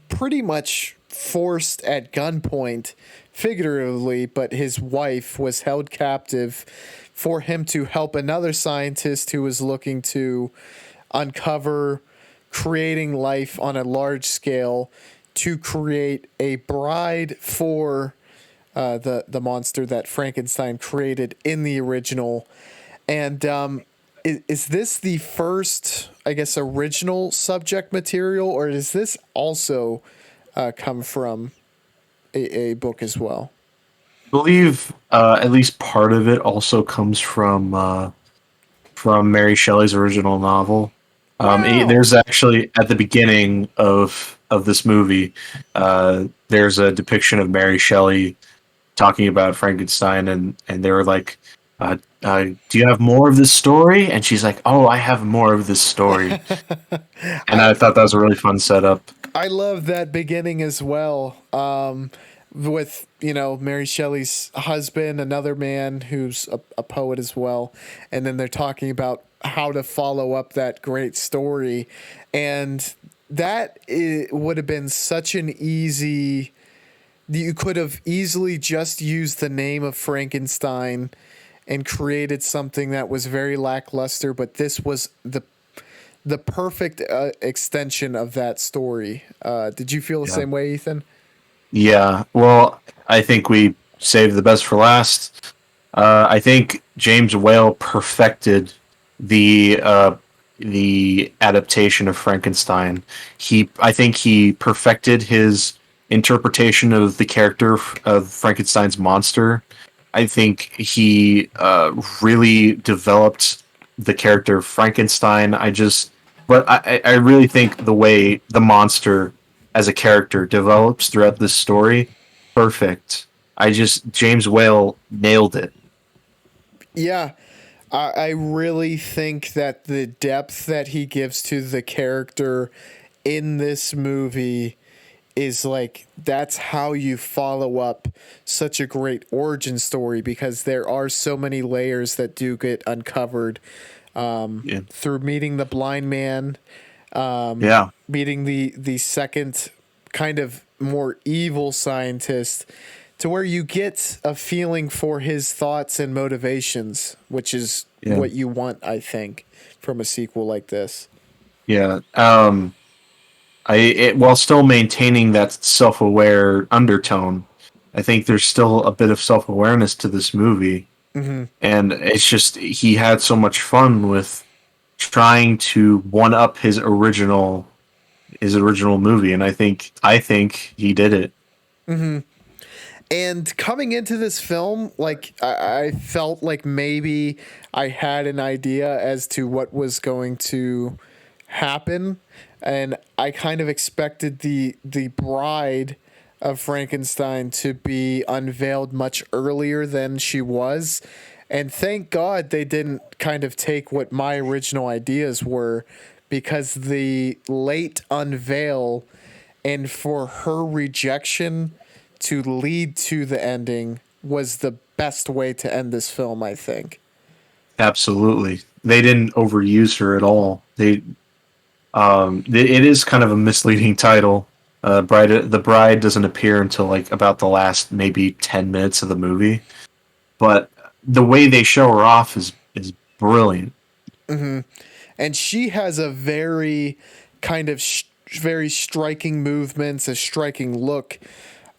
pretty much forced at gunpoint, figuratively, but his wife was held captive for him to help another scientist who was looking to uncover creating life on a large scale to create a bride for the monster that Frankenstein created in the original. And is this the first, I guess, original subject material, or does this also come from a book as well? I believe at least part of it also comes from Mary Shelley's original novel. Wow. There's actually at the beginning of this movie, there's a depiction of Mary Shelley talking about Frankenstein, and they were like, "Do you have more of this story?" And she's like, "Oh, I have more of this story." And I I thought that was a really fun setup. I love that beginning as well. With Mary Shelley's husband, another man who's a poet as well, and then they're talking about how to follow up that great story, and that would have been such an easy. You could have easily just used the name of Frankenstein and created something that was very lackluster, but this was the perfect extension of that story. Did you feel the Yeah. same way, Ethan? Yeah. Well, I think we saved the best for last. I think James Whale perfected the uh, the adaptation of Frankenstein. I think he perfected his interpretation of the character of Frankenstein's monster. I think he really developed the character of Frankenstein. But I really think the way the monster as a character develops throughout this story, perfect. James Whale nailed it. Yeah, I really think that the depth that he gives to the character in this movie is like that's how you follow up such a great origin story, because there are so many layers that do get uncovered Yeah, through meeting the blind man, yeah, meeting the second kind of more evil scientist, to where you get a feeling for his thoughts and motivations, which is yeah, what you want, I think, from a sequel like this. yeah. While still maintaining that self-aware undertone, I think there's still a bit of self-awareness to this movie, and it's just he had so much fun with trying to one up his original movie, and I think he did it. And coming into this film, like I felt like maybe I had an idea as to what was going to happen, and I kind of expected the bride of Frankenstein to be unveiled much earlier than she was. And thank God they didn't kind of take what my original ideas were, because the late unveil and for her rejection to lead to the ending was the best way to end this film, I think. Absolutely, they didn't overuse her at all. It is kind of a misleading title. The bride doesn't appear until like about the last maybe 10 minutes of the movie, but the way they show her off is brilliant. And she has a very kind of very striking movements, a striking look,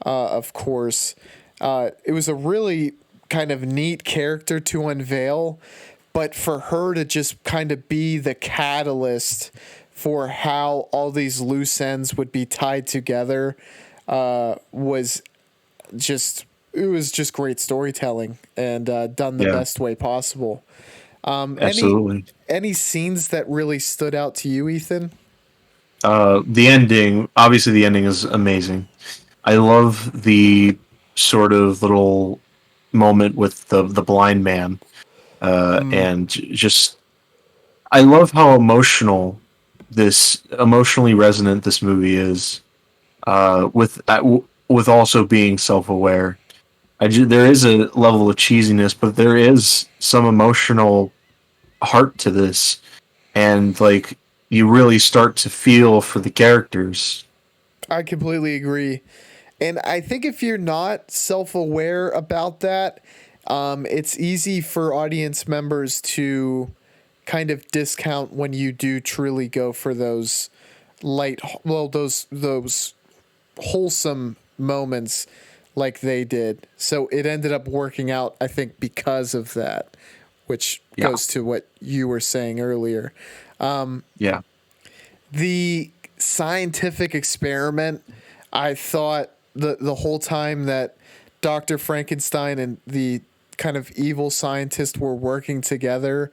of course. It was a really kind of neat character to unveil, but for her to just kind of be the catalyst for how all these loose ends would be tied together was just it was just great storytelling, and done the Yeah, best way possible. Any absolutely. scenes that really stood out to you, Ethan? The ending, obviously, the ending is amazing. I love the sort of little moment with the blind man, and just I love how emotionally resonant this movie is. With also being self aware. There is a level of cheesiness, but there is some emotional heart to this, and like you really start to feel for the characters. I completely agree. And I think if you're not self aware about that, it's easy for audience members to kind of discount when you do truly go for those those wholesome moments like they did. So it ended up working out, I think, because of that, which Yeah, goes to what you were saying earlier. yeah, The scientific experiment, I thought the whole time that Dr. Frankenstein and the kind of evil scientist were working together,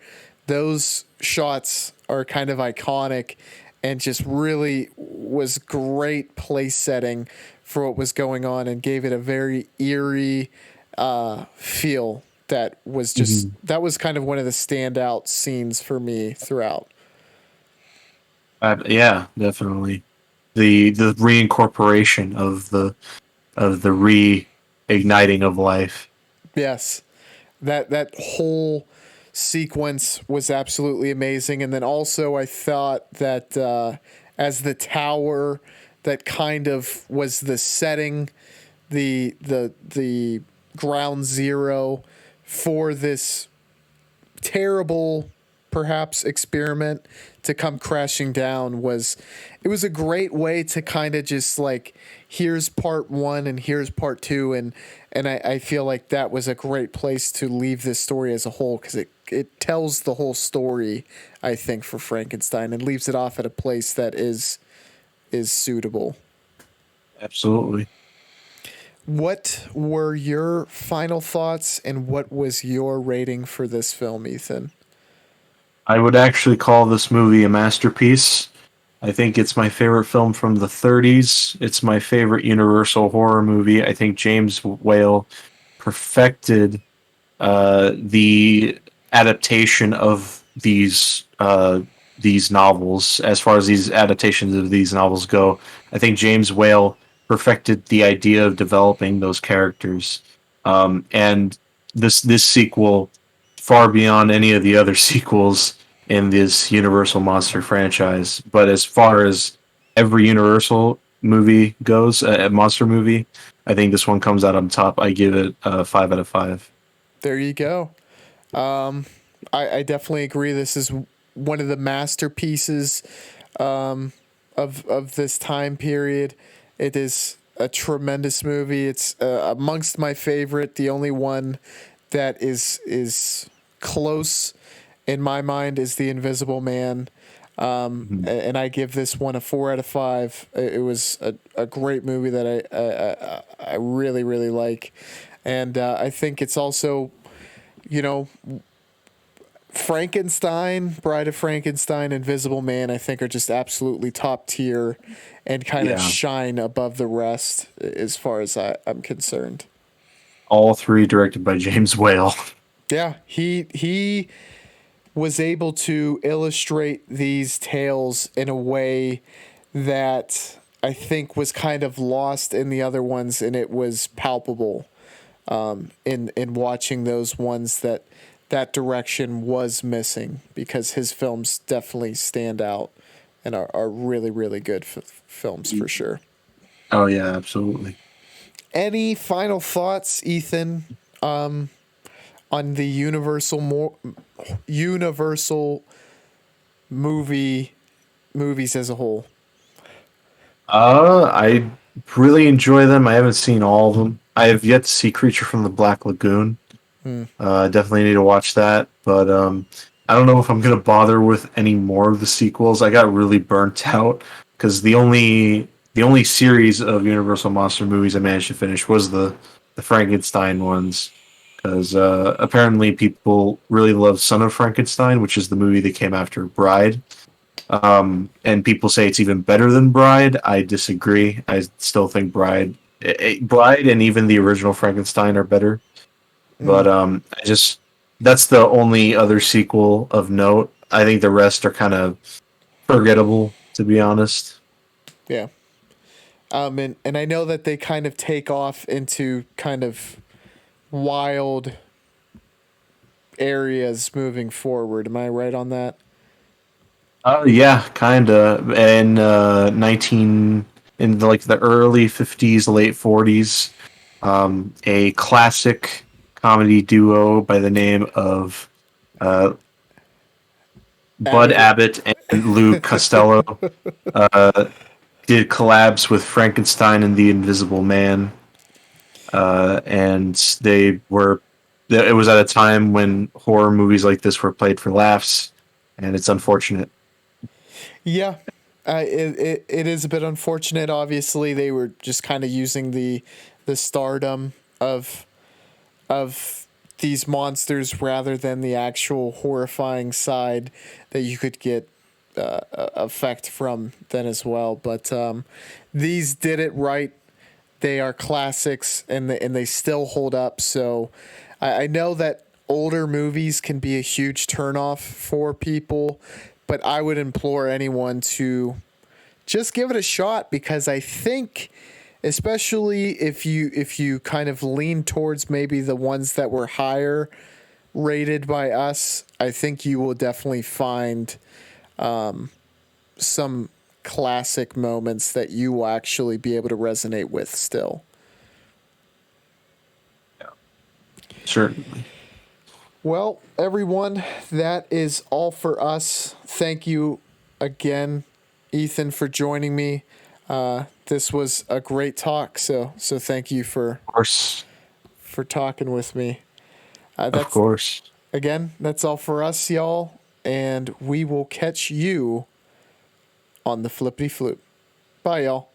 those shots are kind of iconic and just really was great place setting for what was going on and gave it a very eerie feel that was kind of one of the standout scenes for me throughout. Yeah, definitely. The reincorporation of the reigniting of life. Yes. That whole sequence was absolutely amazing. And then also I thought that as the tower that kind of was the setting, the ground zero for this terrible perhaps experiment to come crashing down was it was a great way to kind of just like here's part one and here's part two and I feel like that was a great place to leave this story as a whole because it tells the whole story I think for Frankenstein and leaves it off at a place that is suitable. Absolutely. What were your final thoughts and what was your rating for this film, Ethan? I would actually call this movie a masterpiece. I think it's my favorite film from the 30s. It's my favorite Universal horror movie. I think James Whale perfected the adaptation of these novels. As far as these adaptations of these novels go, I think James Whale perfected the idea of developing those characters, and this sequel, far beyond any of the other sequels in this Universal monster franchise. But as far as every Universal movie goes, a monster movie, I think this one comes out on top. I give it a 5 out of 5. There you go. I definitely agree. This is one of the masterpieces of this time period. It is a tremendous movie. It's amongst my favorite. The only one that is close in my mind is The Invisible Man. And I give this one a 4 out of 5. It was a great movie that I really, really like. And I think it's also, you know, Frankenstein, Bride of Frankenstein, Invisible Man, I think are just absolutely top tier and kind of Yeah. shine above the rest as far as I'm concerned. All three directed by James Whale. Yeah, he was able to illustrate these tales in a way that I think was kind of lost in the other ones, and it was palpable in watching those ones that direction was missing because his films definitely stand out and are really, really good films for sure. Oh yeah, absolutely. Any final thoughts, Ethan, on the Universal movies as a whole? I really enjoy them. I haven't seen all of them. I have yet to see Creature from the Black Lagoon. Definitely need to watch that, but I don't know if I'm gonna bother with any more of the sequels. I got really burnt out because the only series of Universal monster movies I managed to finish was the Frankenstein ones. Because apparently people really love Son of Frankenstein, which is the movie that came after Bride. And people say it's even better than Bride. I disagree. I still think Bride, and even the original Frankenstein are better. But I just that's the only other sequel of note. I think the rest are kind of forgettable, to be honest. Yeah. And I know that they kind of take off into kind of wild areas moving forward. Am I right on that? Yeah, kinda. And 19 in like the early 50s, late 40s, a classic comedy duo by the name of uh, Bud Abbott. Abbott and Lou Costello uh, did collabs with Frankenstein and the Invisible Man, and they were. It was at a time when horror movies like this were played for laughs, and it's unfortunate. Yeah. It is a bit unfortunate. Obviously, they were just kind of using the stardom of these monsters rather than the actual horrifying side that you could get effect from then as well. But these did it right. They are classics, and they still hold up. So I know that older movies can be a huge turnoff for people, but I would implore anyone to just give it a shot, because I think, especially if you kind of lean towards maybe the ones that were higher rated by us, I think you will definitely find some classic moments that you will actually be able to resonate with still. Yeah, certainly. Well, everyone, that is all for us. Thank you again, Ethan, for joining me. This was a great talk, so thank you Of course. for talking with me. Of course. Again, that's all for us, y'all, and we will catch you on the flippity flip. Bye, y'all.